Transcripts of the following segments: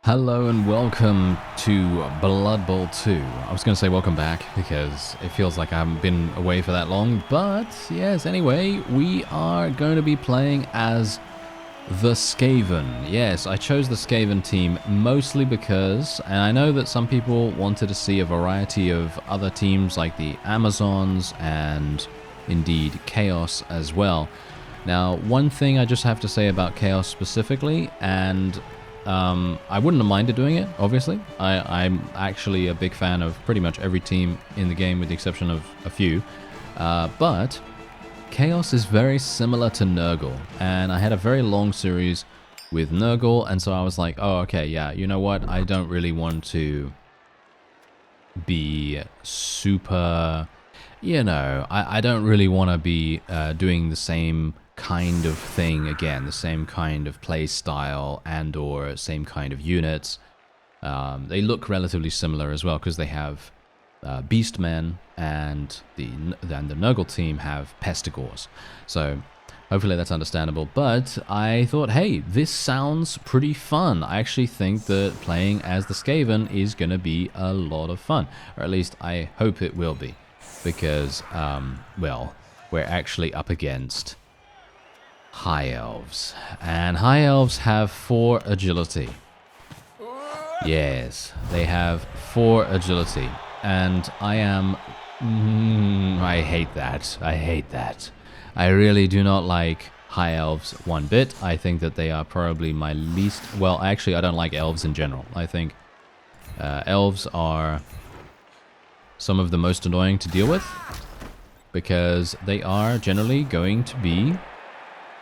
Hello and welcome to Blood Bowl 2. I was going to say welcome back because it feels like I haven't been away for that long, but yes, anyway, we are going to be playing as the SKAVEN. Yes, I chose the SKAVEN team mostly because, and I know that some people wanted to see a variety of other teams like the Amazons and indeed Chaos as well. Now, one thing I just have to say about Chaos specifically, and I wouldn't have minded doing it, obviously. I'm actually a big fan of pretty much every team in the game with the exception of a few. But Chaos is very similar to Nurgle, and I had a very long series with Nurgle, and so I was like, oh, okay, yeah, you know what? I don't really want to be super, I don't really want to be doing the same kind of thing again, the same kind of play style and or same kind of units. They look relatively similar as well because they have Beastmen and the Nurgle team have Pestigors. So hopefully that's understandable. But I thought, hey, this sounds pretty fun. I actually think that playing as the SKAVEN is going to be a lot of fun. Or at least I hope it will be. Because, well, we're actually up against High Elves. And High Elves have 4 agility. Yes, they have 4 agility. And I am... I hate that. I hate that. I really do not like High Elves one bit. I think that they are probably my least... Well, actually, I don't like Elves in general. I think Elves are some of the most annoying to deal with. Because they are generally going to be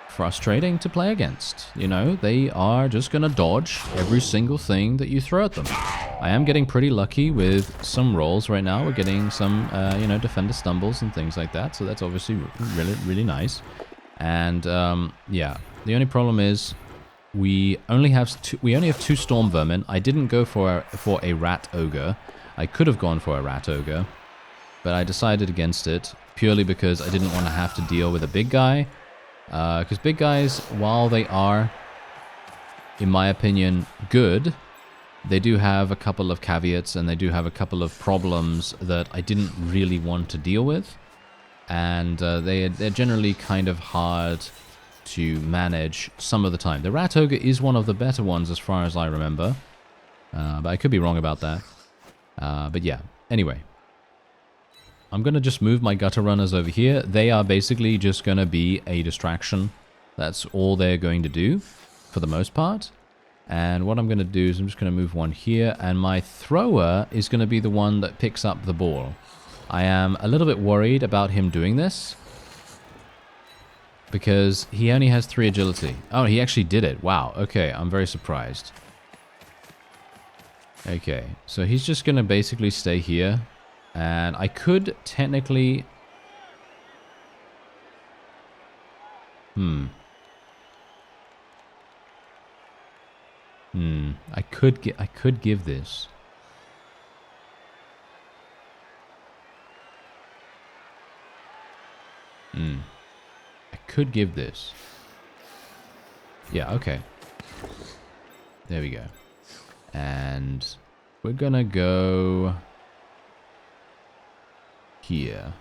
frustrating to play against. You know, they are just going to dodge every single thing that you throw at them. I am getting pretty lucky with some rolls right now. We're getting some, defender stumbles and things like that. So that's obviously really, really nice. And, yeah, the only problem is we only have 2 storm vermin. I didn't go for a rat ogre. I could have gone for a rat ogre, but I decided against it purely because I didn't want to have to deal with a big guy. Because big guys, while they are, in my opinion, good, they do have a couple of caveats and they do have a couple of problems that I didn't really want to deal with. And they're generally kind of hard to manage some of the time. The Rat Ogre is one of the better ones as far as I remember. But I could be wrong about that. But yeah, anyway. I'm going to just move my gutter runners over here. They are basically just going to be a distraction. That's all they're going to do for the most part. And what I'm going to do is I'm just going to move one here. And my thrower is going to be the one that picks up the ball. I am a little bit worried about him doing this. Because he only has 3 agility. Oh, he actually did it. Wow. Okay, I'm very surprised. Okay, so he's just going to basically stay here. And I could technically... I could give this. I could give this. Yeah, okay. There we go. And we're gonna go here.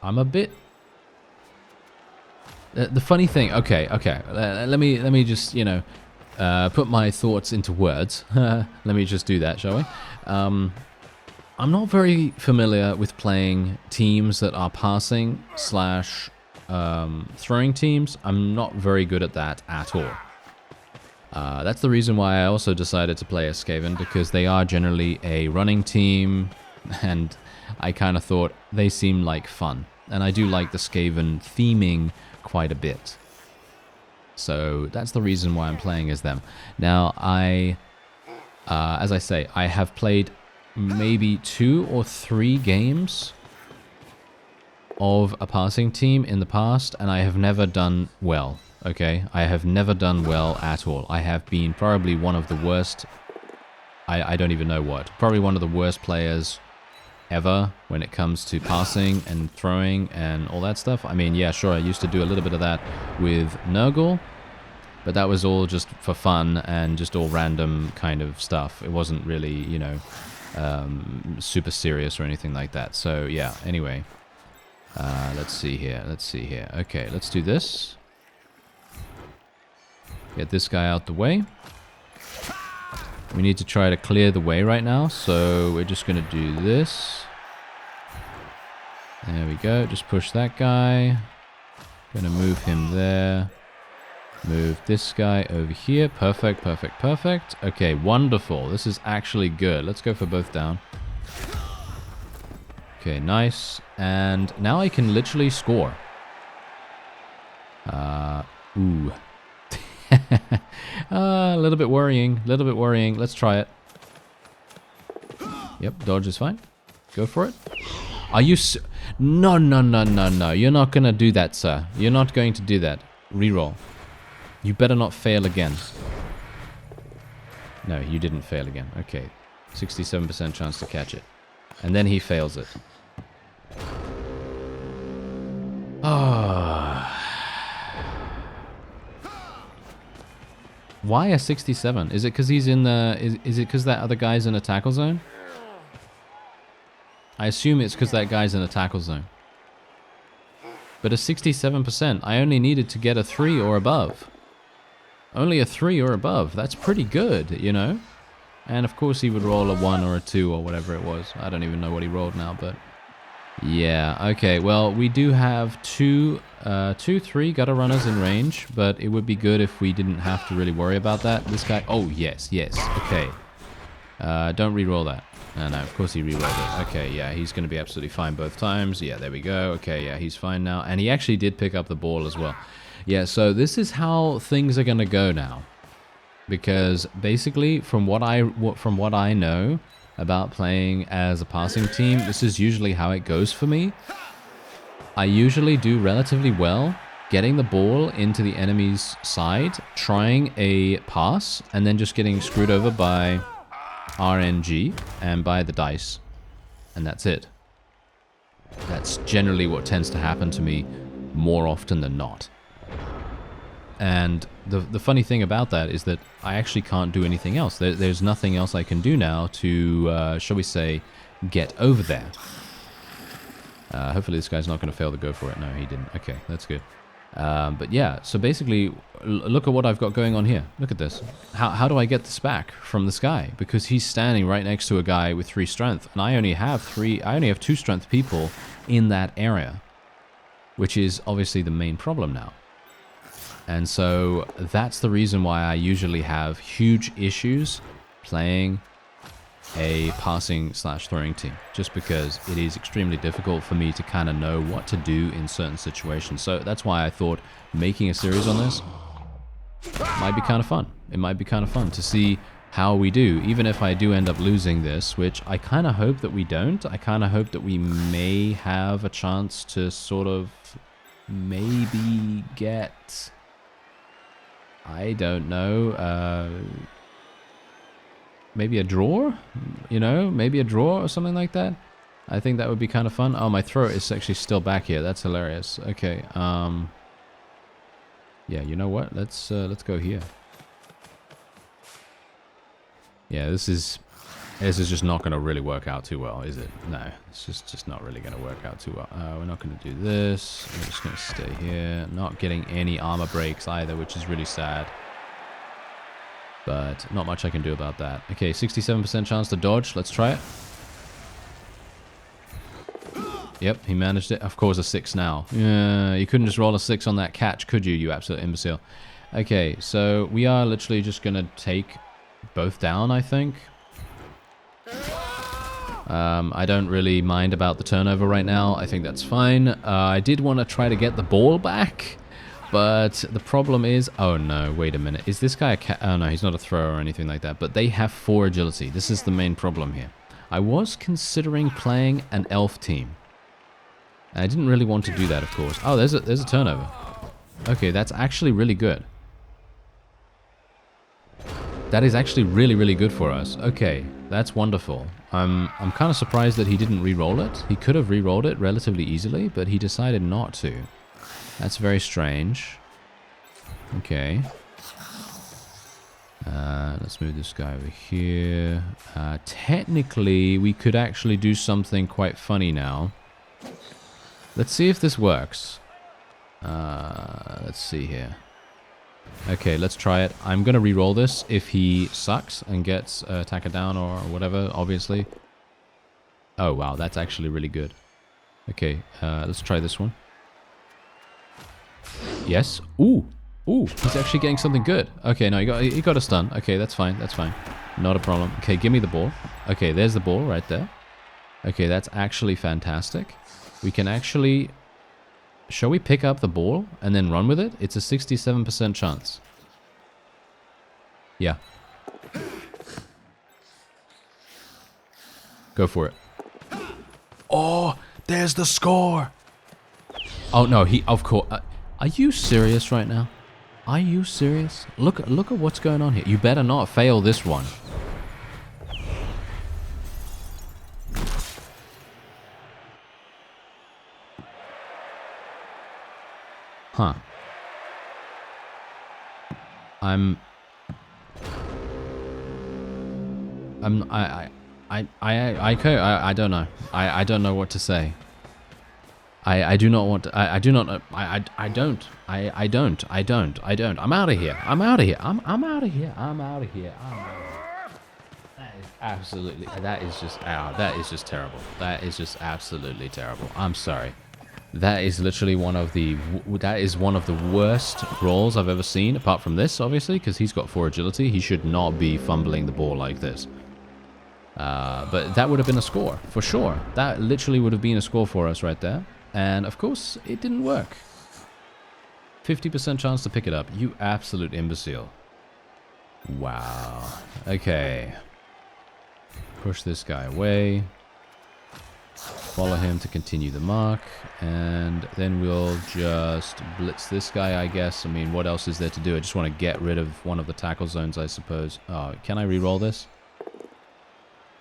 I'm a bit... the funny thing... Okay. Let me just, put my thoughts into words. Let me just do that, shall we? I'm not very familiar with playing teams that are passing / throwing teams. I'm not very good at that at all. That's the reason why I also decided to play as SKAVEN, because they are generally a running team, and I kind of thought they seem like fun. And I do like the SKAVEN theming quite a bit. So that's the reason why I'm playing as them. Now, as I say, I have played maybe 2 or 3 games of a passing team in the past, and I have never done well. Okay, I have never done well at all. I have been probably one of the worst, I don't even know what, probably one of the worst players ever when it comes to passing and throwing and all that stuff. I mean, yeah, sure, I used to do a little bit of that with Nurgle, But that was all just for fun and just all random kind of stuff. It wasn't really, you know, super serious or anything like that. So yeah, anyway. Let's see here. Let's see here. Okay, let's do this. Get this guy out the way. We need to try to clear the way right now. So we're just going to do this. There we go. Just push that guy. Gonna move him there. Move this guy over here. Perfect, perfect, perfect. Okay, wonderful. This is actually good. Let's go for both down. Okay, nice. And now I can literally score. Ooh. A little bit worrying. A little bit worrying. Let's try it. Yep, dodge is fine. Go for it. Are you... No, no, no, no, no. You're not going to do that, sir. You're not going to do that. Reroll. You better not fail again. No, you didn't fail again. Okay. 67% chance to catch it. And then he fails it. Ah. Why a 67? Is it because he's in the... Is it because that other guy's in a tackle zone? I assume it's because that guy's in a tackle zone. But a 67%, I only needed to get a 3 or above. Only a 3 or above. That's pretty good, you know? And of course he would roll a 1 or a 2 or whatever it was. I don't even know what he rolled now, but... Yeah, okay, well, we do have 2, 3 gutter runners in range, but it would be good if we didn't have to really worry about that. This guy... Oh, yes, yes, okay. Don't re-roll that. No, of course he re-rolled it. Okay, yeah, he's going to be absolutely fine both times. Yeah, there we go. Okay, yeah, he's fine now. And he actually did pick up the ball as well. Yeah, so this is how things are going to go now. Because basically, from what I know about playing as a passing team, this is usually how it goes for me. I usually do relatively well getting the ball into the enemy's side, trying a pass, and then just getting screwed over by RNG and by the dice, and that's it. That's generally what tends to happen to me more often than not. And the funny thing about that is that I actually can't do anything else. There's nothing else I can do now to, shall we say, get over there. Hopefully this guy's not going to fail to go for it. No, he didn't. Okay, that's good. But yeah, so basically, look at what I've got going on here. Look at this. How do I get this back from this guy? Because he's standing right next to a guy with 3 strength, and I only have 2 strength people in that area, which is obviously the main problem now. And so that's the reason why I usually have huge issues playing a passing/throwing team, just because it is extremely difficult for me to kind of know what to do in certain situations. So that's why I thought making a series on this might be kind of fun. It might be kind of fun to see how we do, even if I do end up losing this, which I kind of hope that we don't. I kind of hope that we may have a chance to sort of maybe get, I don't know, maybe a draw, you know, maybe a draw or something like that. I think that would be kind of fun. Oh, my throat is actually still back here. That's hilarious. Okay. Yeah, you know what? Let's go here. Yeah, this is just not going to really work out too well, is it? No, it's just not really going to work out too well. We're not going to do this. We're just going to stay here. Not getting any armor breaks either, which is really sad. But not much I can do about that. Okay, 67% chance to dodge. Let's try it. Yep, he managed it. Of course, a 6 now. Yeah, you couldn't just roll a 6 on that catch, could you, you absolute imbecile? Okay, so we are literally just going to take both down, I think. I don't really mind about the turnover right now. I think that's fine. I did want to try to get the ball back. But the problem is... Oh, no, wait a minute. Is this guy a oh, no, he's not a thrower or anything like that. But they have 4 agility. This is the main problem here. I was considering playing an elf team. I didn't really want to do that, of course. Oh, there's a turnover. Okay, that's actually really good. That is actually really, really good for us. Okay, that's wonderful. I'm kind of surprised that he didn't re-roll it. He could have re-rolled it relatively easily, but he decided not to. That's very strange. Okay. Let's move this guy over here. Technically, we could actually do something quite funny now. Let's see if this works. Let's see here. Okay, let's try it. I'm going to re-roll this if he sucks and gets attacker down or whatever, obviously. Oh, wow, that's actually really good. Okay, let's try this one. Yes. Ooh. Ooh, he's actually getting something good. Okay, no, he got a stun. Okay, that's fine. That's fine. Not a problem. Okay, give me the ball. Okay, there's the ball right there. Okay, that's actually fantastic. We can actually... Shall we pick up the ball and then run with it? It's a 67% chance. Yeah. Go for it. Oh, there's the score. Oh, no, of course. Are you serious right now? Are you serious? Look at what's going on here. You better not fail this one. Huh. I don't know. I don't know what to say. I do not want to, I do not know. I don't. I'm out of here. I'm out of here. I'm out of here. I'm out of here. That is absolutely, that is just terrible. That is just absolutely terrible. I'm sorry. That is literally one of the worst rolls I've ever seen, apart from this, obviously, because he's got 4 agility. He should not be fumbling the ball like this. But that would have been a score, for sure. That literally would have been a score for us right there. And, of course, it didn't work. 50% chance to pick it up. You absolute imbecile. Wow. Okay. Push this guy away. Follow him to continue the mark, and then we'll just blitz this guy, I guess. I mean, what else is there to do? I just want to get rid of one of the tackle zones, I suppose. Oh, can I re-roll this?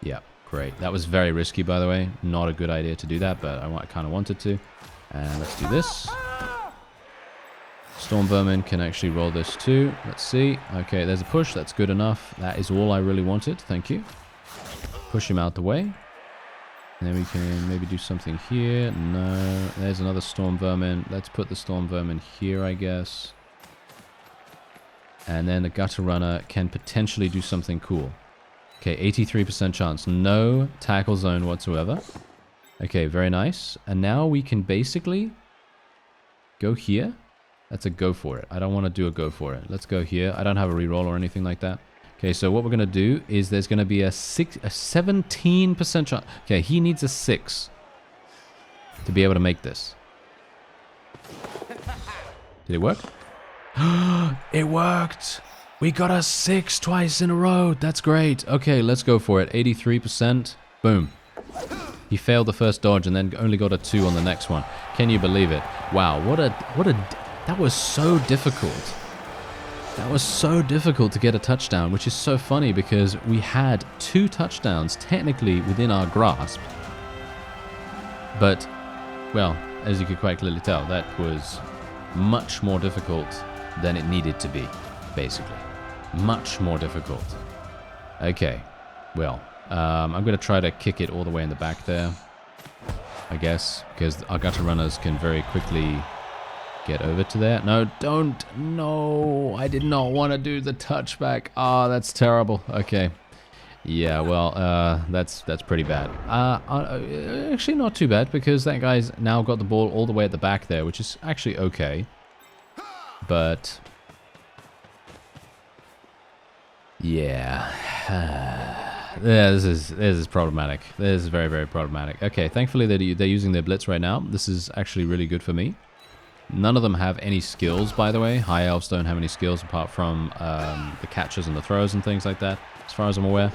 Yeah, great. That was very risky, by the way. Not a good idea to do that, but I kind of wanted to. And let's do this. Storm Vermin can actually roll this too. Let's see. Okay, there's a push. That's good enough. That is all I really wanted. Thank you. Push him out the way. And then we can maybe do something here. No. There's another Storm Vermin. Let's put the Storm Vermin here, I guess. And then the Gutter Runner can potentially do something cool. Okay, 83% chance. No tackle zone whatsoever. Okay, very nice. And now we can basically go here. That's a go for it. I don't want to do a go for it. Let's go here. I don't have a reroll or anything like that. Okay, so what we're going to do is there's going to be a 17% chance. Okay, he needs a 6 to be able to make this. Did it work? It worked! We got a 6 twice in a row. That's great. Okay, let's go for it. 83%. Boom. He failed the first dodge and then only got a 2 on the next one. Can you believe it? Wow, that was so difficult. That was so difficult to get a touchdown, which is so funny because we had 2 touchdowns technically within our grasp. But, well, as you could quite clearly tell, that was much more difficult than it needed to be, basically. Much more difficult. Okay, well, I'm going to try to kick it all the way in the back there, I guess, because our gutter runners can very quickly get over to there. No, don't. No, I did not want to do the touchback. Ah, oh, that's terrible. Okay. Yeah, well, that's pretty bad. Actually not too bad because that guy's now got the ball all the way at the back there, which is actually okay. But yeah. Yeah, this is problematic. This is very, very problematic. Okay, thankfully they're using their blitz right now. This is actually really good for me. None of them have any skills, by the way. High elves don't have any skills apart from the catches and the throws and things like that, as far as I'm aware.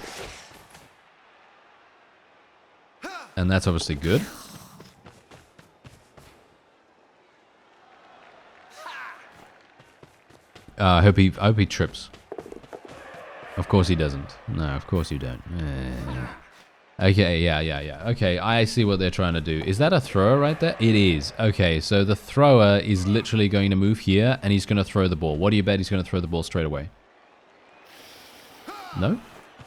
And that's obviously good. I hope he trips. Of course he doesn't. No, of course you don't. Okay, yeah. Okay, I see what they're trying to do. Is that a thrower right there? It is. Okay, so the thrower is literally going to move here, and he's going to throw the ball. What do you bet he's going to throw the ball straight away? No?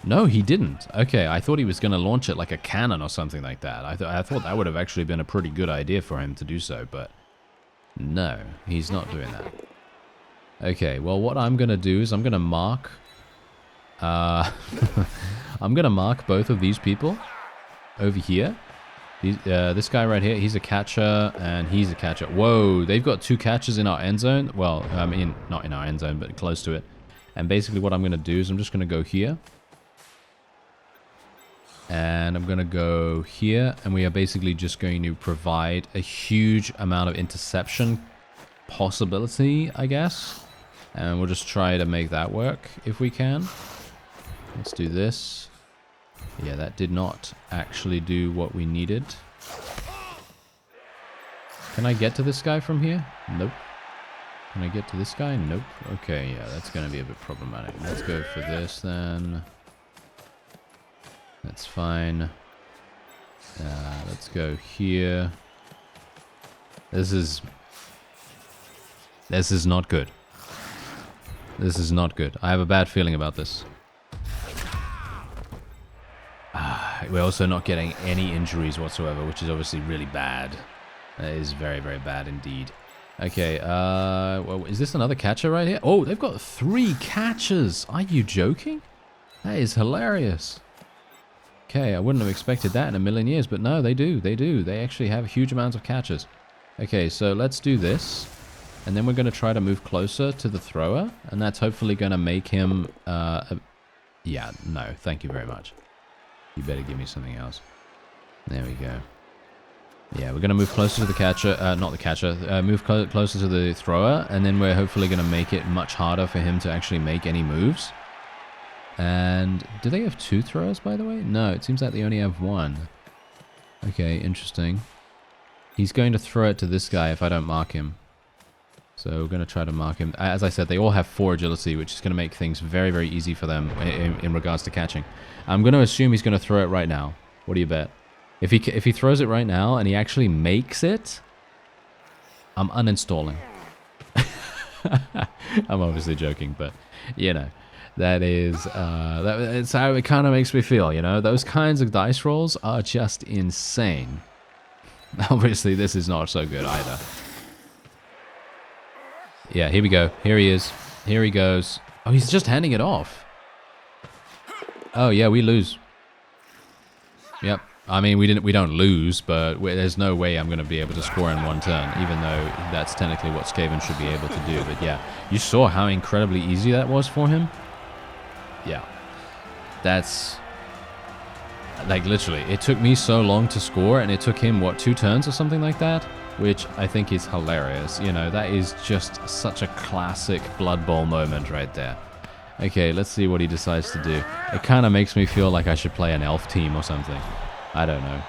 No, he didn't. Okay, I thought he was going to launch it like a cannon or something like that. I thought that would have actually been a pretty good idea for him to do so, but no, he's not doing that. Okay, well, what I'm going to do is I'm going to mark... I'm going to mark both of these people over here. This guy right here, he's a catcher, and he's a catcher. Whoa, they've got 2 catchers in our end zone. Well, I mean, not in our end zone, but close to it. And basically what I'm going to do is I'm just going to go here. And I'm going to go here, and we are basically just going to provide a huge amount of interception possibility, I guess. And we'll just try to make that work if we can. Let's do this. Yeah, that did not actually do what we needed. Can I get to this guy from here? Nope. Can I get to this guy? Nope. Okay, yeah, that's going to be a bit problematic. Let's go for this then. That's fine. Let's go here. This is not good. This is not good. I have a bad feeling about this. We're also not getting any injuries whatsoever, which is obviously really bad. That is very, very bad indeed. Okay, well, is this another catcher right here? Oh, they've got 3 catchers. Are you joking? That is hilarious. Okay, I wouldn't have expected that in a million years, but no, they do. They do. They actually have huge amounts of catchers. Okay, so let's do this. And then we're going to try to move closer to the thrower. And that's hopefully going to make him... yeah, no, thank you very much. You better give me something else. There we go. Yeah, we're going to move closer to the catcher. Not the catcher. Move closer to the thrower. And then we're hopefully going to make it much harder for him to actually make any moves. And do they have 2 throwers, by the way? No, it seems like they only have 1. Okay, interesting. He's going to throw it to this guy if I don't mark him. So we're going to try to mark him. As I said, they all have 4 agility, which is going to make things very, very easy for them in regards to catching. I'm going to assume he's going to throw it right now. What do you bet? If he throws it right now and he actually makes it, I'm uninstalling. I'm obviously joking, but, you know. That is, that's how it kind of makes me feel, you know? Those kinds of dice rolls are just insane. Obviously, this is not so good either. Yeah, here we go. Here he is. Here he goes. Oh, he's just handing it off. Oh, yeah, we lose. Yep. I mean, we don't lose, but there's no way I'm going to be able to score in 1 turn, even though that's technically what SKAVEN should be able to do. But yeah, you saw how incredibly easy that was for him? Yeah, that's like literally it took me so long to score, and it took him what, 2 turns or something like that, which I think is hilarious. You know, that is just such a classic Blood Bowl moment right there. Okay, let's see what he decides to do. It kind of makes me feel like I should play an elf team or something. I don't know.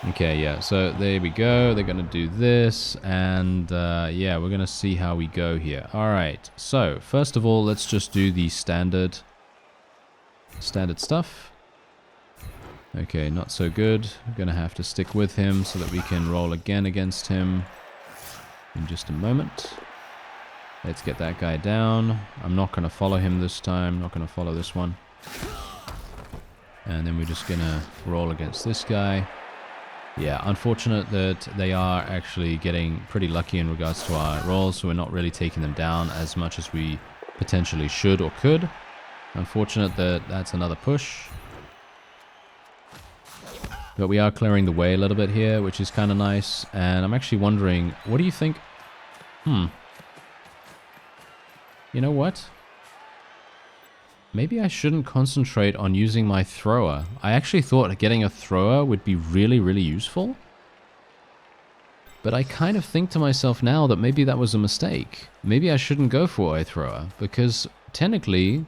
Okay, yeah, so there we go. They're gonna do this, and yeah, we're gonna see how we go here. All right, so first of all, let's just do the standard stuff. Okay, not so good. I'm gonna have to stick with him so that we can roll again against him in just a moment. Let's get that guy down. I'm not gonna follow him this time. Not gonna follow this one. And then we're just gonna roll against this guy. Yeah, unfortunate that they are actually getting pretty lucky in regards to our rolls, so we're not really taking them down as much as we potentially should or could. Unfortunate that that's another push. But we are clearing the way a little bit here, which is kind of nice. And I'm actually wondering, what do you think? You know what? Maybe I shouldn't concentrate on using my thrower. I actually thought getting a thrower would be really, really useful. But I kind of think to myself now that maybe that was a mistake. Maybe I shouldn't go for a thrower, because technically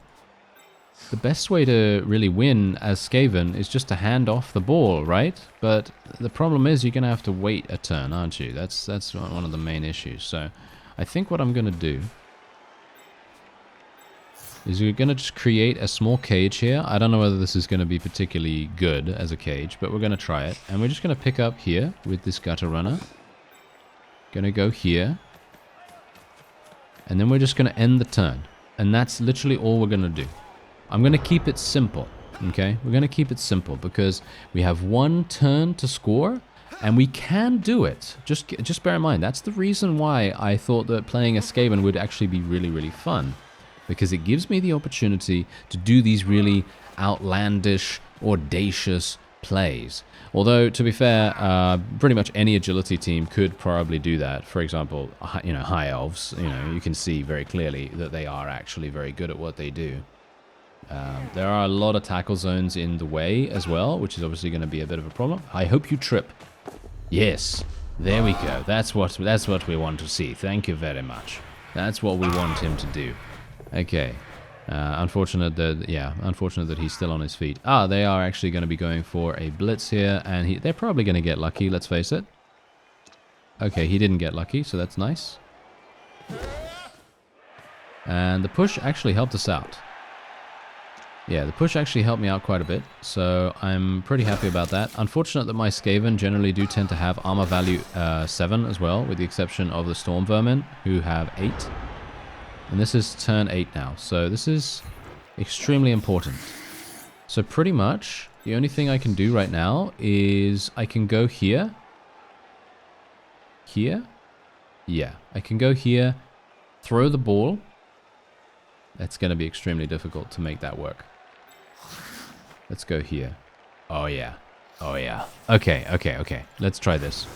the best way to really win as SKAVEN is just to hand off the ball, right? But the problem is you're going to have to wait a turn, aren't you? That's one of the main issues. So I think what I'm going to do is we're going to just create a small cage here. I don't know whether this is going to be particularly good as a cage, but we're going to try it. And we're just going to pick up here with this gutter runner. Going to go here. And then we're just going to end the turn. And that's literally all we're going to do. I'm going to keep it simple, okay? We're going to keep it simple because we have 1 turn to score, and we can do it. Just bear in mind, that's the reason why I thought that playing a SKAVEN would actually be really, really fun. Because it gives me the opportunity to do these really outlandish, audacious plays. Although, to be fair, pretty much any agility team could probably do that. For example, you know, high elves, you know, you can see very clearly that they are actually very good at what they do. There are a lot of tackle zones in the way as well, which is obviously going to be a bit of a problem. I hope you trip. Yes, there we go. That's what we want to see. Thank you very much. That's what we want him to do. Okay. Unfortunate that he's still on his feet. Ah, they are actually going to be going for a blitz here, and they're probably going to get lucky, let's face it. Okay, he didn't get lucky, so that's nice. And the push actually helped us out. Yeah, the push actually helped me out quite a bit, so I'm pretty happy about that. Unfortunate that my SKAVEN generally do tend to have armor value 7 as well, with the exception of the Storm Vermin, who have 8. And this is turn 8 now, so this is extremely important. So pretty much, the only thing I can do right now is I can go here. Here? Yeah, I can go here, throw the ball. That's going to be extremely difficult to make that work. Let's go here. Oh yeah. Oh yeah. Okay, okay, okay. Let's try this.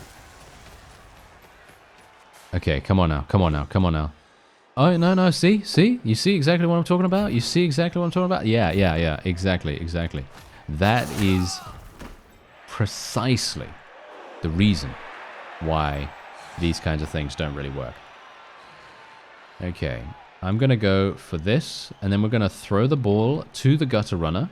Okay, come on now, come on now, come on now. Oh, no, no, see? See? You see exactly what I'm talking about? You see exactly what I'm talking about? Yeah, yeah, yeah, exactly, exactly. That is precisely the reason why these kinds of things don't really work. Okay, I'm going to go for this, and then we're going to throw the ball to the gutter runner.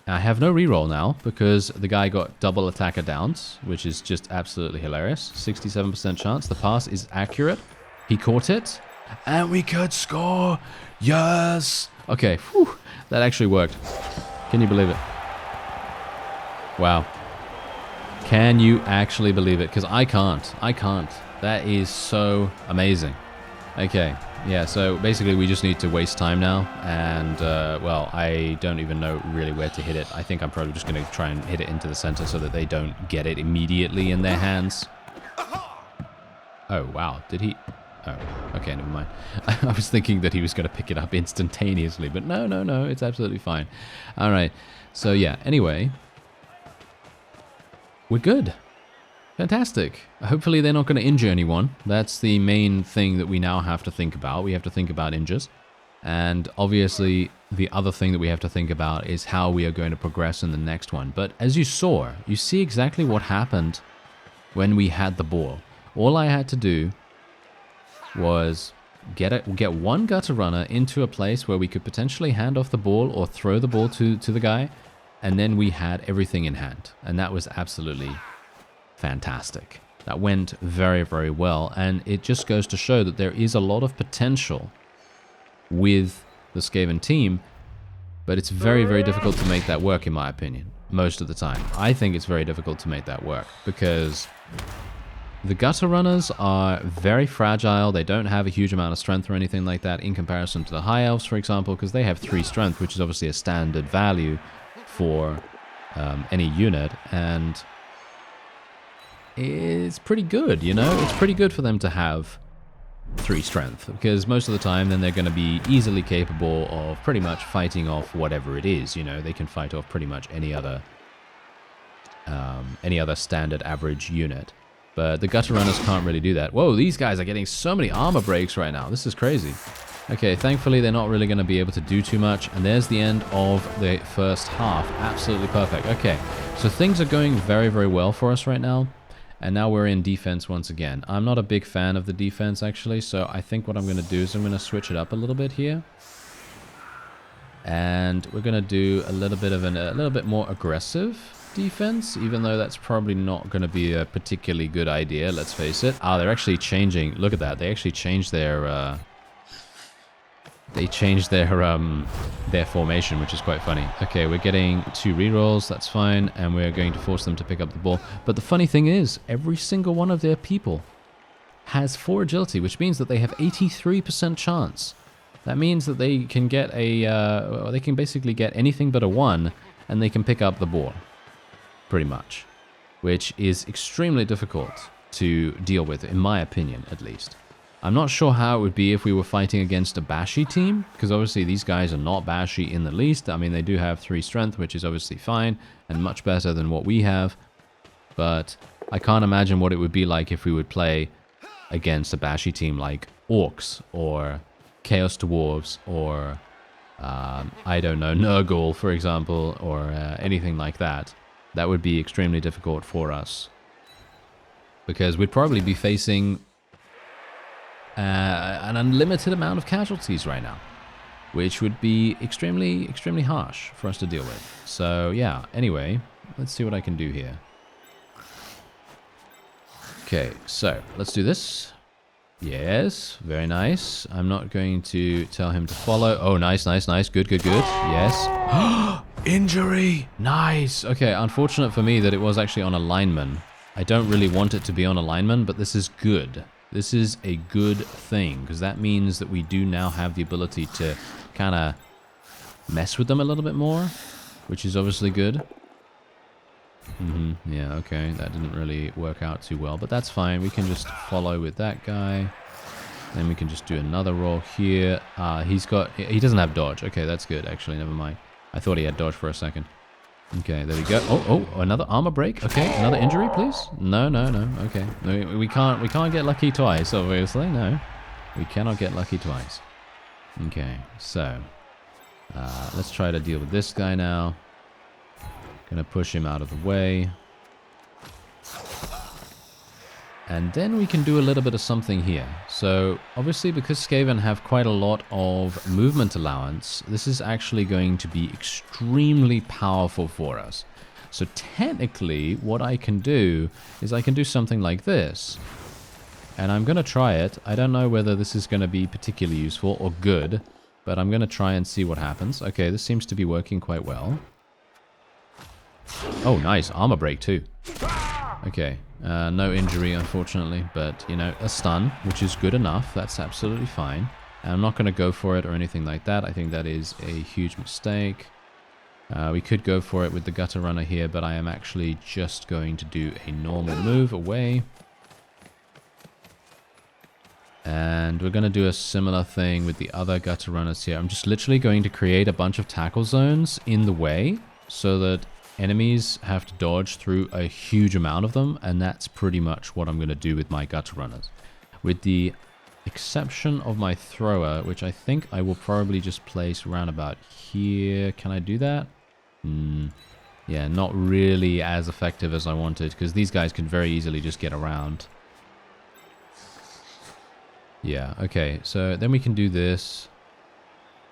I have no reroll now because the guy got double attacker downs, which is just absolutely hilarious. 67% chance. The pass is accurate. He caught it. And we could score. Yes. Okay. Whew. That actually worked. Can you believe it? Wow. Can you actually believe it? Because I can't. I can't. That is so amazing. Okay. Yeah, so basically we just need to waste time now, and, well, I don't even know really where to hit it. I think I'm probably just going to try and hit it into the center so that they don't get it immediately in their hands. Oh, wow. Did he? Oh, okay, never mind. I was thinking that he was going to pick it up instantaneously, but no, no, no, it's absolutely fine. All right, so yeah, anyway, we're good. Fantastic. Hopefully they're not going to injure anyone. That's the main thing that we now have to think about. We have to think about injures. And obviously the other thing that we have to think about is how we are going to progress in the next one. But as you saw, you see exactly what happened when we had the ball. All I had to do was get one gutter runner into a place where we could potentially hand off the ball or throw the ball to the guy, and then we had everything in hand. And that was absolutely fantastic. That went very, very well, and it just goes to show that there is a lot of potential with the SKAVEN team, but it's very, very difficult to make that work, in my opinion, most of the time. I think it's very difficult to make that work, because the gutter runners are very fragile. They don't have a huge amount of strength or anything like that in comparison to the high elves, for example, because they have 3 strength, which is obviously a standard value for any unit, and it's pretty good, you know? It's pretty good for them to have 3 strength, because most of the time then they're going to be easily capable of pretty much fighting off whatever it is, you know? They can fight off pretty much any other standard average unit. But the gutter runners can't really do that. Whoa, these guys are getting so many armor breaks right now. This is crazy. Okay, thankfully they're not really going to be able to do too much, and there's the end of the first half. Absolutely perfect. Okay, so things are going very, very well for us right now. And now we're in defense once again. I'm not a big fan of the defense, actually, so I think what I'm going to do is I'm going to switch it up a little bit here. And we're going to do a little bit more aggressive defense, even though that's probably not going to be a particularly good idea, let's face it. Ah, they're actually changing. Look at that. They actually changed their their formation, which is quite funny. Okay, we're getting 2 rerolls, that's fine, and we're going to force them to pick up the ball. But the funny thing is, every single one of their people has 4 agility, which means that they have 83% chance that means that they can get they can basically get anything but a 1, and they can pick up the ball, pretty much, which is extremely difficult to deal with, in my opinion, at least. I'm not sure how it would be if we were fighting against a bashy team, because obviously these guys are not bashy in the least. I mean, they do have 3 strength, which is obviously fine, and much better than what we have, but I can't imagine what it would be like if we would play against a bashy team like Orcs, or Chaos Dwarves, or, I don't know, Nurgle, for example, or anything like that. That would be extremely difficult for us, because we'd probably be facing an unlimited amount of casualties right now, which would be extremely, extremely harsh for us to deal with. So, yeah, anyway, let's see what I can do here. Okay, so, let's do this. Yes, very nice. I'm not going to tell him to follow. Oh, nice, nice, nice. Good, good, good. Yes. Injury! Nice! Okay, unfortunate for me that it was actually on a lineman. I don't really want it to be on a lineman, but this is good. This is a good thing, because that means that we do now have the ability to kind of mess with them a little bit more, which is obviously good. Yeah, okay, that didn't really work out too well, but that's fine. We can just follow with that guy. Then we can just do another roll here. He doesn't have dodge. Okay, that's good, actually, never mind. I thought he had dodge for a second. Okay, there we go. Oh, another armor break. Okay, another injury, please. No. Okay, no, we can't get lucky twice. Obviously, no, we cannot get lucky twice. Okay, so let's try to deal with this guy now. Gonna push him out of the way, and then we can do a little bit of something here. So obviously, because SKAVEN have quite a lot of movement allowance, this is actually going to be extremely powerful for us. So technically, what I can do is I can do something like this. And I'm going to try it. I don't know whether this is going to be particularly useful or good, but I'm going to try and see what happens. Okay, this seems to be working quite well. Oh, nice. Armor break too. Okay. No injury, unfortunately, but, you know, a stun, which is good enough. That's absolutely fine. And I'm not going to go for it or anything like that. I think that is a huge mistake. We could go for it with the gutter runner here, but I am actually just going to do a normal move away. And we're going to do a similar thing with the other gutter runners here. I'm just literally going to create a bunch of tackle zones in the way so that enemies have to dodge through a huge amount of them, and that's pretty much what I'm going to do with my gutter runners. With the exception of my thrower, which I think I will probably just place around about here. Can I do that? Yeah, not really as effective as I wanted, because these guys can very easily just get around. Yeah, okay, so then we can do this.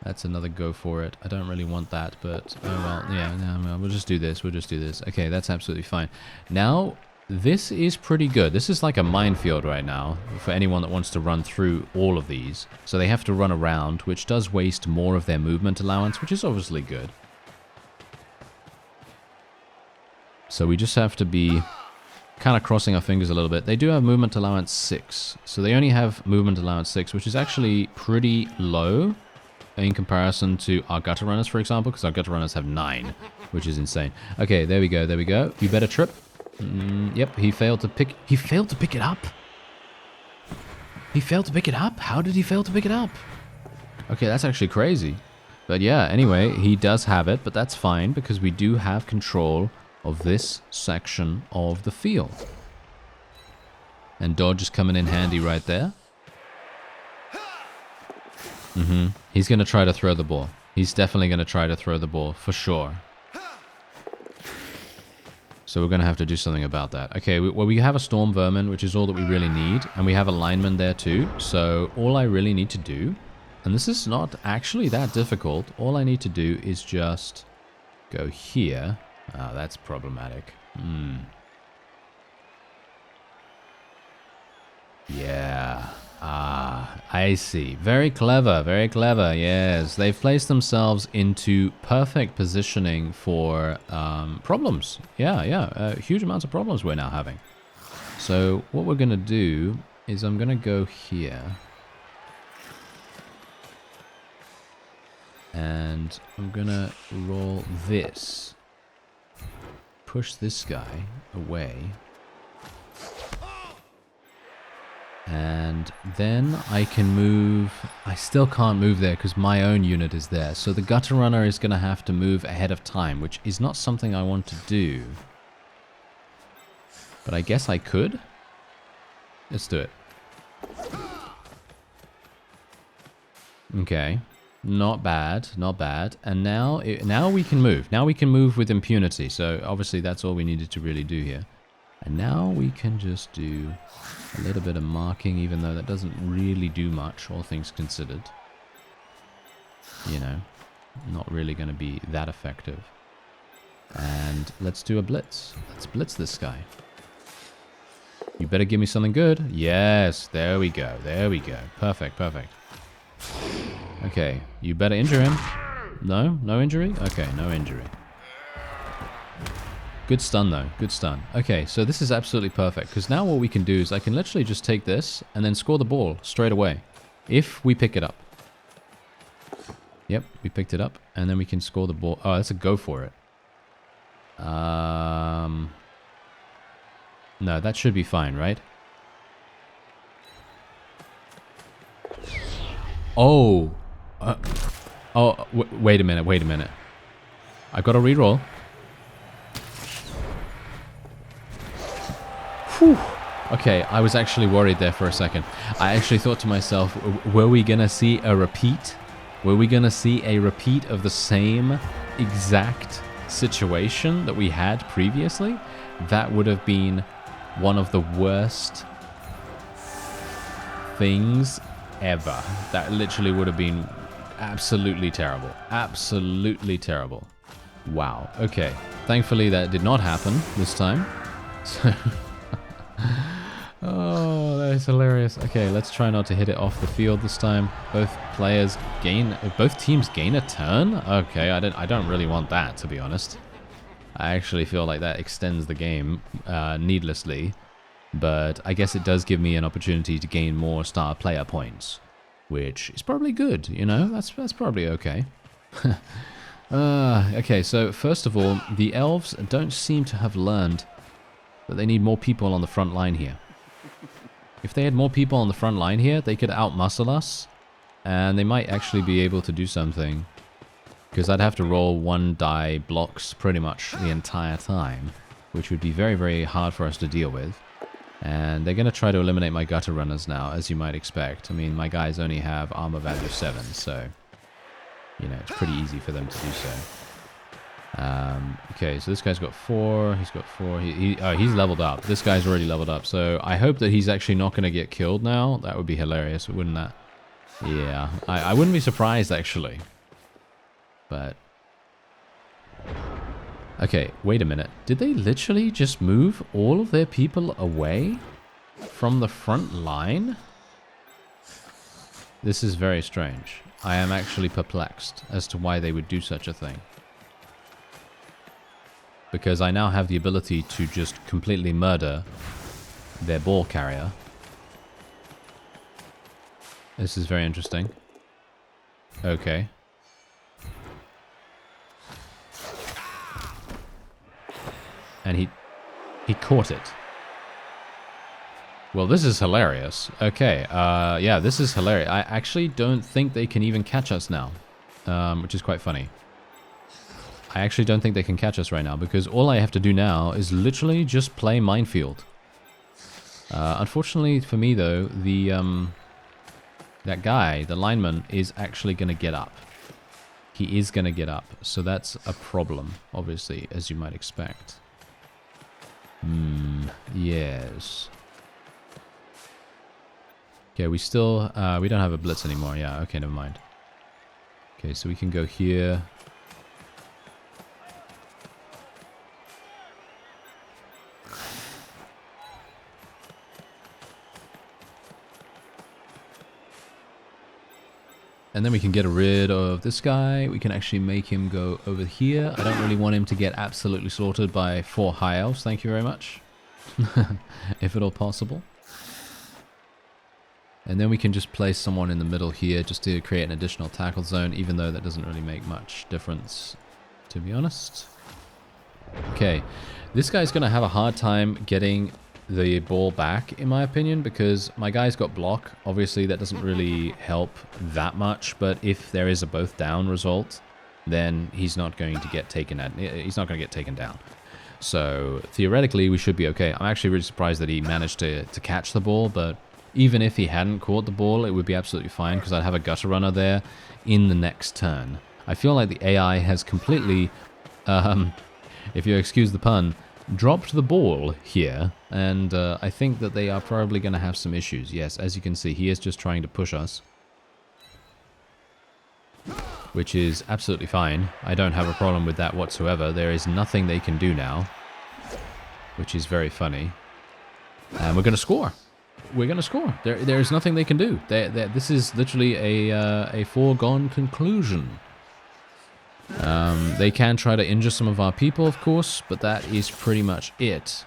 That's another go for it. I don't really want that, but oh well, yeah, no, we'll just do this. We'll just do this. Okay, that's absolutely fine. Now, this is pretty good. This is like a minefield right now for anyone that wants to run through all of these. So they have to run around, which does waste more of their movement allowance, which is obviously good. So we just have to be kind of crossing our fingers a little bit. They do have movement allowance 6. So they only have movement allowance 6, which is actually pretty low in comparison to our gutter runners, for example, because our gutter runners have 9, which is insane. Okay, there we go, there we go. You better trip. Yep, he failed to pick it up. He failed to pick it up? How did he fail to pick it up? Okay, that's actually crazy. But yeah, anyway, he does have it, but that's fine because we do have control of this section of the field. And dodge is coming in handy right there. He's going to try to throw the ball. He's definitely going to try to throw the ball, for sure. So we're going to have to do something about that. Okay, well, we have a Storm Vermin, which is all that we really need. And we have a lineman there too. So all I really need to do, and this is not actually that difficult, all I need to do is just go here. Oh, that's problematic. Yeah. Ah, I see. Very clever, yes. They've placed themselves into perfect positioning for problems. Yeah, huge amounts of problems we're now having. So what we're going to do is I'm going to go here. And I'm gonna roll this. Push this guy away. And then I can move... I still can't move there because my own unit is there. So the gutter runner is going to have to move ahead of time, which is not something I want to do. But I guess I could. Let's do it. Okay. Not bad, not bad. And now, now we can move. Now we can move with impunity. So obviously that's all we needed to really do here. And now we can just do a little bit of marking, even though that doesn't really do much, all things considered. You know, not really going to be that effective. And let's do a blitz. Let's blitz this guy. You better give me something good. Yes, there we go. There we go. Perfect, perfect. Okay, you better injure him. No? No injury? Okay, no injury. Good stun though, good stun. Okay, so this is absolutely perfect, because now what we can do is I can literally just take this and then score the ball straight away. If we pick it up. Yep, we picked it up, and then we can score the ball. Oh, that's a go for it. No, that should be fine, right? Oh. Wait a minute, wait a minute. I've got to reroll. Whew. Okay, I was actually worried there for a second. I actually thought to myself, were we going to see a repeat? Were we going to see a repeat of the same exact situation that we had previously? That would have been one of the worst things ever. That literally would have been absolutely terrible. Absolutely terrible. Wow. Okay. Thankfully, that did not happen this time. So... Oh, that is hilarious. Okay, let's try not to hit it off the field this time. Both teams gain a turn? Okay, I don't really want that, to be honest. I actually feel like that extends the game needlessly, but I guess it does give me an opportunity to gain more star player points, which is probably good, you know? That's probably okay. Okay, so first of all, the elves don't seem to have learned that they need more people on the front line here. If they had more people on the front line here, they could outmuscle us, and they might actually be able to do something. Because I'd have to roll 1 die blocks pretty much the entire time, which would be very, very hard for us to deal with. And they're going to try to eliminate my gutter runners now, as you might expect. I mean, my guys only have armor value 7, so, you know, it's pretty easy for them to do so. Okay, so this guy's got 4, he's got 4, he's leveled up. This guy's already leveled up, so I hope that he's actually not going to get killed now. That would be hilarious, wouldn't that? Yeah, I wouldn't be surprised, actually. But... okay, wait a minute. Did they literally just move all of their people away from the front line? This is very strange. I am actually perplexed as to why they would do such a thing. Because I now have the ability to just completely murder their ball carrier. This is very interesting. Okay. And he caught it. Well, this is hilarious. Okay, yeah, this is hilarious. I actually don't think they can even catch us now, which is quite funny. I actually don't think they can catch us right now, because all I have to do now is literally just play Minefield. Unfortunately for me, though, that guy, the lineman, is actually going to get up. He is going to get up, so that's a problem, obviously, as you might expect. Yes. Okay, we still, we don't have a blitz anymore. Yeah, okay, never mind. Okay, so we can go here. And then we can get rid of this guy. We can actually make him go over here. I don't really want him to get absolutely slaughtered by 4 high elves. Thank you very much. If at all possible. And then we can just place someone in the middle here just to create an additional tackle zone, even though that doesn't really make much difference, to be honest. Okay, this guy's going to have a hard time getting the ball back, in my opinion, because my guy's got block. Obviously, that doesn't really help that much, but if there is a both down result, then he's not going to get taken down. So theoretically, we should be okay. I'm actually really surprised that he managed to catch the ball, but even if he hadn't caught the ball, it would be absolutely fine because I'd have a gutter runner there in the next turn. I feel like the AI has completely, if you excuse the pun, dropped the ball here, and I think that they are probably going to have some issues. Yes, as you can see, he is just trying to push us, which is absolutely fine. I don't have a problem with that whatsoever. There is nothing they can do now, which is very funny. And we're going to score. We're going to score. There is nothing they can do. This is literally a foregone conclusion. They can try to injure some of our people, of course, but that is pretty much it.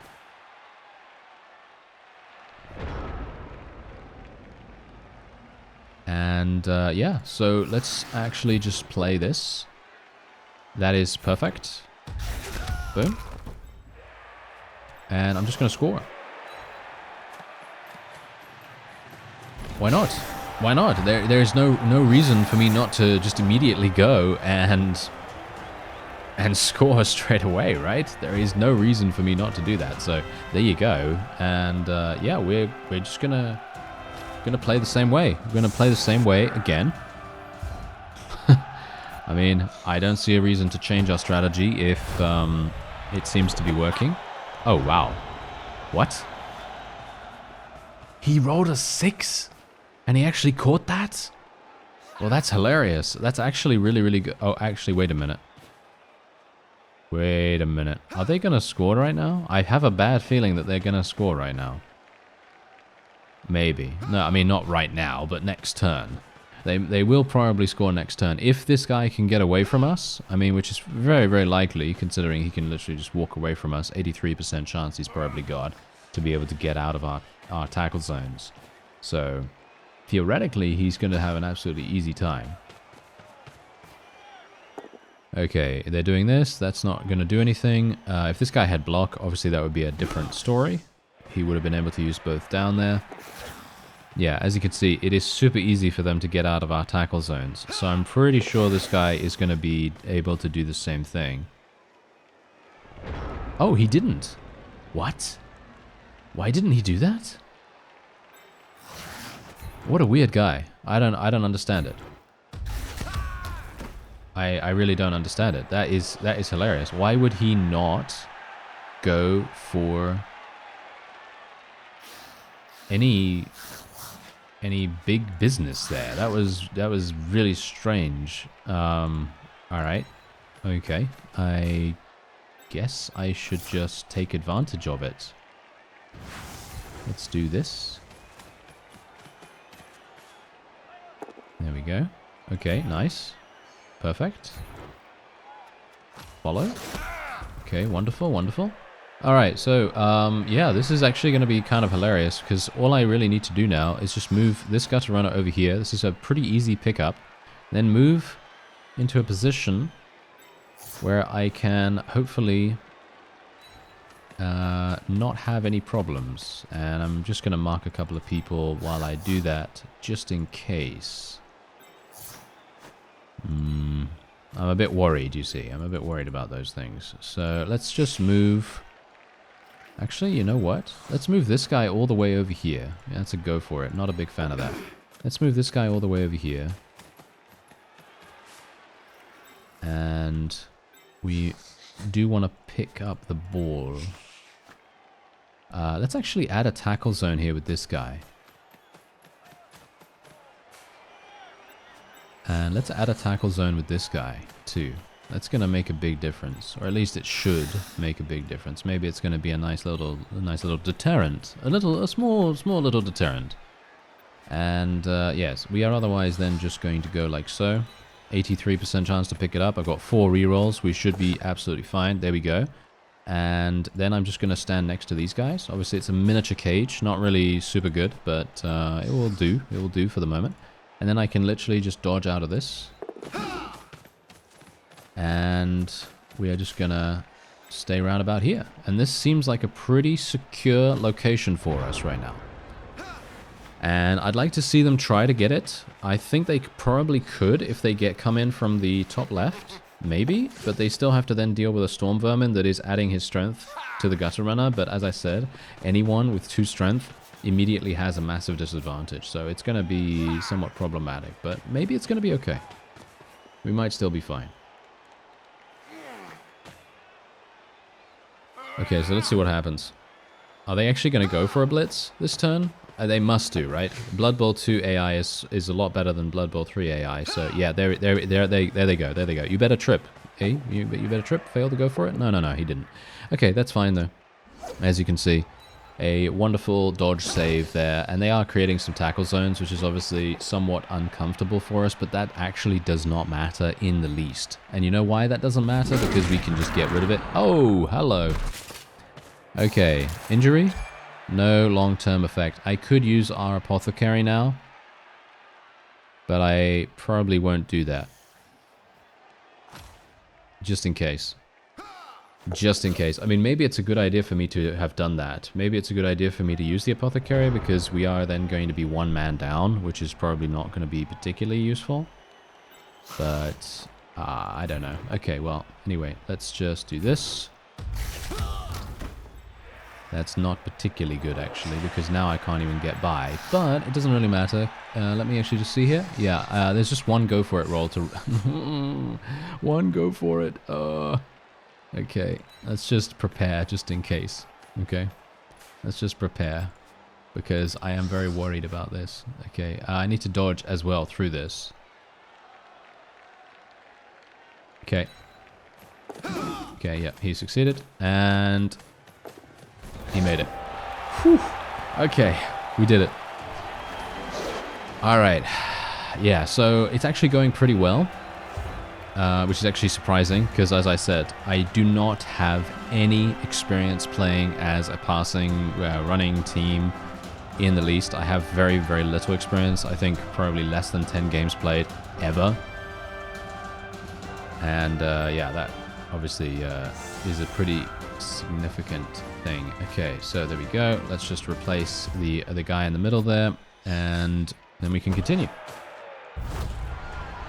And yeah, so let's actually just play this. That is perfect. Boom. And I'm just going to score. Why not? Why not? There's no reason for me not to just immediately go and score straight away, right? There is no reason for me not to do that. So there you go. And yeah, we're just gonna play the same way. We're gonna play the same way again. I mean, I don't see a reason to change our strategy if it seems to be working. Oh wow, what? He rolled a 6? And he actually caught that? Well, that's hilarious. That's actually really, really good. Oh, actually, wait a minute. Wait a minute. Are they going to score right now? I have a bad feeling that they're going to score right now. Maybe. No, I mean, not right now, but next turn. They will probably score next turn. If this guy can get away from us, I mean, which is very, very likely, considering he can literally just walk away from us. 83% chance he's probably got to be able to get out of our tackle zones. So theoretically, he's going to have an absolutely easy time. Okay, they're doing this. That's not going to do anything. If this guy had block, obviously that would be a different story. He would have been able to use both down there. Yeah, as you can see, it is super easy for them to get out of our tackle zones. So I'm pretty sure this guy is going to be able to do the same thing. Oh, he didn't. What? Why didn't he do that? What a weird guy. I don't understand it. I really don't understand it. That is hilarious. Why would he not go for any big business there? That was really strange. All right. Okay. I guess I should just take advantage of it. Let's do this. There we go. Okay, nice. Perfect. Follow. Okay, wonderful, wonderful. Alright, so, yeah, this is actually going to be kind of hilarious, because all I really need to do now is just move this gutter runner over here. This is a pretty easy pickup. Then move into a position where I can hopefully not have any problems. And I'm just going to mark a couple of people while I do that, just in case. I'm a bit worried, you see. I'm a bit worried about those things. So let's just move. Actually, you know what? Let's move this guy all the way over here. Yeah, that's a go for it. Not a big fan of that. Let's move this guy all the way over here. And we do want to pick up the ball. Let's actually add a tackle zone here with this guy. And let's add a tackle zone with this guy, too. That's going to make a big difference. Or at least it should make a big difference. Maybe it's going to be a nice little deterrent. A small little deterrent. And, yes, we are otherwise then just going to go like so. 83% chance to pick it up. I've got 4 rerolls. We should be absolutely fine. There we go. And then I'm just going to stand next to these guys. Obviously, it's a miniature cage. Not really super good, but it will do. It will do for the moment. And then I can literally just dodge out of this. And we are just going to stay around about here. And this seems like a pretty secure location for us right now. And I'd like to see them try to get it. I think they probably could if they come in from the top left. Maybe, but they still have to then deal with a storm vermin that is adding his strength to the gutter runner. But as I said, anyone with 2 strength immediately has a massive disadvantage. So it's going to be somewhat problematic, but maybe it's going to be okay. We might still be fine. Okay, so let's see what happens. Are they actually going to go for a blitz this turn? They must do, right? Blood Bowl 2 AI is a lot better than Blood Bowl 3 AI. So yeah, there they go. There they go. You better trip. Hey, you better trip. Fail to go for it? No, he didn't. Okay, that's fine though. As you can see, a wonderful dodge save there, and they are creating some tackle zones, which is obviously somewhat uncomfortable for us, but that actually does not matter in the least. And you know why that doesn't matter? Because we can just get rid of it. Oh, hello. Okay, injury. No long-term effect. I could use our apothecary now, but I probably won't do that. Just in case. Just in case. I mean, maybe it's a good idea for me to have done that. Maybe it's a good idea for me to use the apothecary because we are then going to be 1 man down, which is probably not going to be particularly useful. But, I don't know. Okay, well, anyway, let's just do this. That's not particularly good, actually, because now I can't even get by. But it doesn't really matter. Let me actually just see here. Yeah, there's just 1 go for it roll to... 1 go for it. Okay, let's just prepare just in case. Okay, let's just prepare because I am very worried about this. Okay, I need to dodge as well through this. Okay. Okay, yeah, he succeeded. And... he made it. Whew. Okay, we did it. Alright. Yeah, so it's actually going pretty well. Which is actually surprising, because as I said, I do not have any experience playing as a passing, running team in the least. I have very, very little experience. I think probably less than 10 games played ever. And yeah, that obviously is a pretty significant thing. Okay, so there we go. Let's just replace the guy in the middle there, and then we can continue.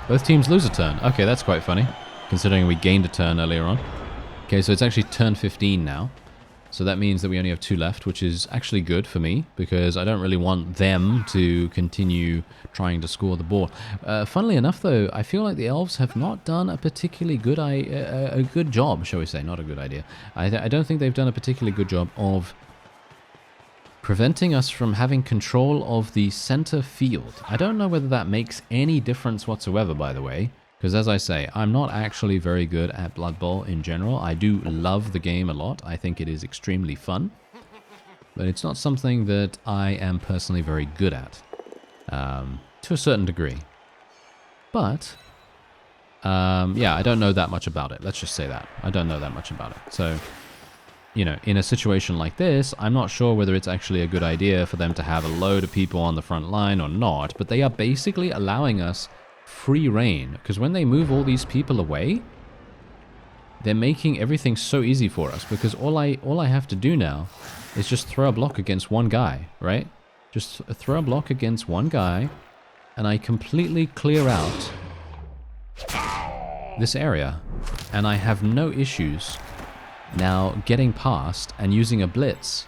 Both teams lose a turn. Okay, that's quite funny, considering we gained a turn earlier on. Okay, so it's actually turn 15 now. So that means that we only have 2 left, which is actually good for me, because I don't really want them to continue trying to score the ball. Funnily enough, though, I feel like the elves have not done a particularly good a good job, shall we say. Not a good idea. I don't think they've done a particularly good job of preventing us from having control of the center field. I don't know whether that makes any difference whatsoever, by the way. Because as I say, I'm not actually very good at Blood Bowl in general. I do love the game a lot. I think it is extremely fun. But it's not something that I am personally very good at. To a certain degree. But, yeah, I don't know that much about it. Let's just say that. I don't know that much about it. So, you know, in a situation like this, I'm not sure whether it's actually a good idea for them to have a load of people on the front line or not. But they are basically allowing us free reign, because when they move all these people away, they're making everything so easy for us, because all I have to do now is just throw a block against one guy, right? Just throw a block against one guy, and I completely clear out this area, and I have no issues now getting past and using a blitz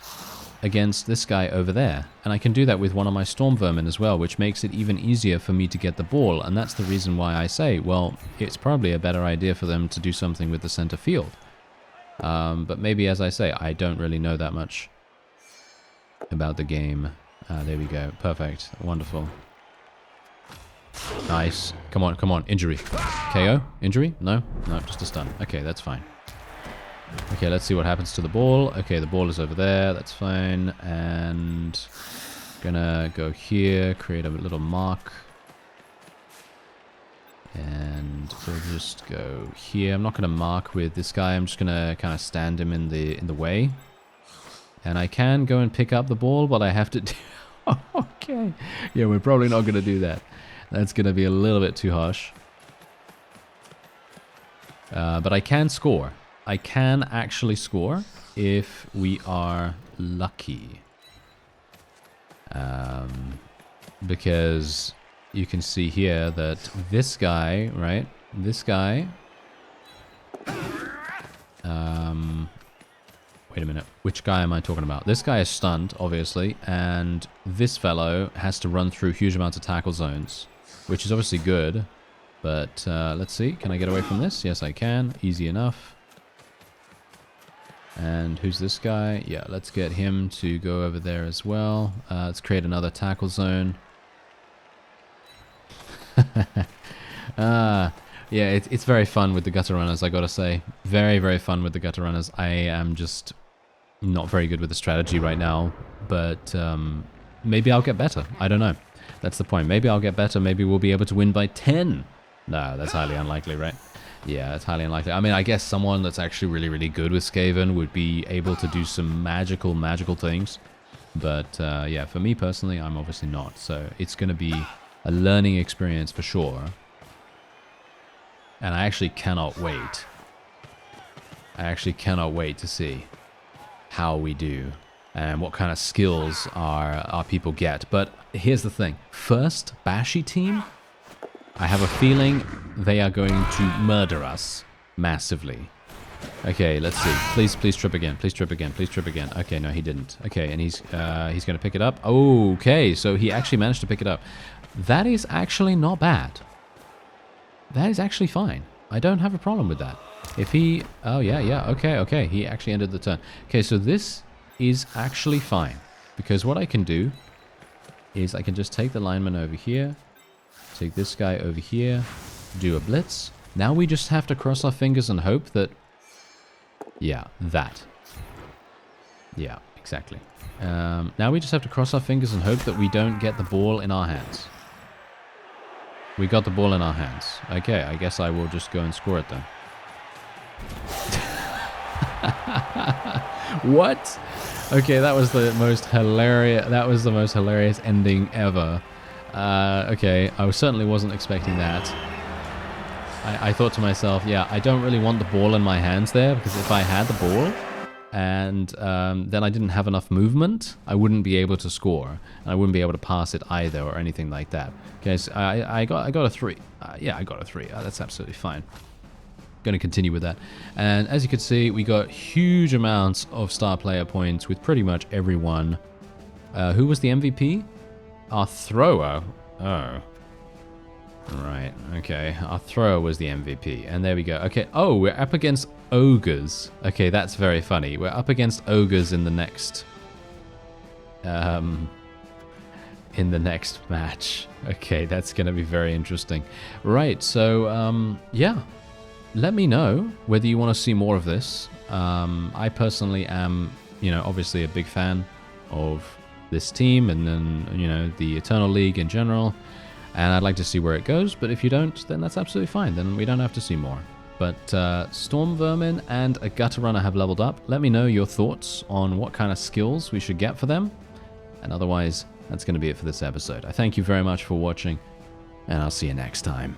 against this guy over there. And I can do that with one of my storm vermin as well, which makes it even easier for me to get the ball. And that's the reason why I say, well, it's probably a better idea for them to do something with the center field. But maybe, as I say, I don't really know that much about the game. There we go. Perfect. Wonderful. Nice. Come on, come on. Injury. KO? Injury? No? No, just a stun. Okay, that's fine. Okay, let's see what happens to the ball. Okay, the ball is over there. That's fine. And gonna go here, create a little mark. And we'll just go here. I'm not going to mark with this guy. I'm just going to kind of stand him in the way. And I can go and pick up the ball, but I have to do... Okay. Yeah, we're probably not going to do that. That's going to be a little bit too harsh. But I can score. I can actually score if we are lucky. Because you can see here that this guy, right? This guy... wait a minute. Which guy am I talking about? This guy is stunned, obviously, and this fellow has to run through huge amounts of tackle zones, which is obviously good. But let's see. Can I get away from this? Yes, I can. Easy enough. And who's this guy? Yeah, let's get him to go over there as well. Let's create another tackle zone. Yeah, it's very fun with the gutter runners, I gotta say. Very, very fun with the gutter runners. I am just not very good with the strategy right now, but maybe I'll get better. I don't know. That's the point. Maybe I'll get better. Maybe we'll be able to win by 10. No, that's highly unlikely, right? Yeah, that's highly unlikely. I mean, I guess someone that's actually really, really good with SKAVEN would be able to do some magical things. But yeah, for me personally, I'm obviously not. So it's going to be a learning experience for sure. And I actually cannot wait. I actually cannot wait to see how we do and what kind of skills our people get. But here's the thing. First Bashi team, I have a feeling they are going to murder us massively. Okay, let's see. Please trip again. Please trip again. Please trip again. Okay, no, he didn't. Okay, and he's going to pick it up. Okay, so he actually managed to pick it up. That is actually not bad. That is actually fine. I don't have a problem with that. If he... Oh, yeah. Okay. He actually ended the turn. Okay, so this is actually fine. Because what I can do is I can just take the lineman over here. Take this guy over here. Do a blitz. Now we just have to cross our fingers and hope that... Yeah, that. Yeah, exactly. Now we just have to cross our fingers and hope that we don't get the ball in our hands. We got the ball in our hands. Okay, I guess I will just go and score it then. What? Okay, that was the most hilarious. That was the most hilarious ending ever. Okay, I certainly wasn't expecting that. I thought to myself, yeah, I don't really want the ball in my hands there, because if I had the ball and then I didn't have enough movement, I wouldn't be able to score, and I wouldn't be able to pass it either or anything like that. Okay, so I got a 3. Yeah, I got a 3. That's absolutely fine. Going to continue with that. And as you can see, we got huge amounts of star player points with pretty much everyone. Who was the MVP? Our thrower. Oh. Right, okay. Our thrower was the MVP. And there we go. Okay, oh, we're up against ogres. Okay, that's very funny. We're up against ogres in the next... in the next match. Okay, that's going to be very interesting. Right, so, yeah. Let me know whether you want to see more of this. I personally am, you know, obviously a big fan of this team and then, you know, the Eternal League in general. And I'd like to see where it goes, but if you don't, then that's absolutely fine. Then we don't have to see more. But Storm Vermin and a Gutter Runner have leveled up. Let me know your thoughts on what kind of skills we should get for them. And otherwise, that's going to be it for this episode. I thank you very much for watching, and I'll see you next time.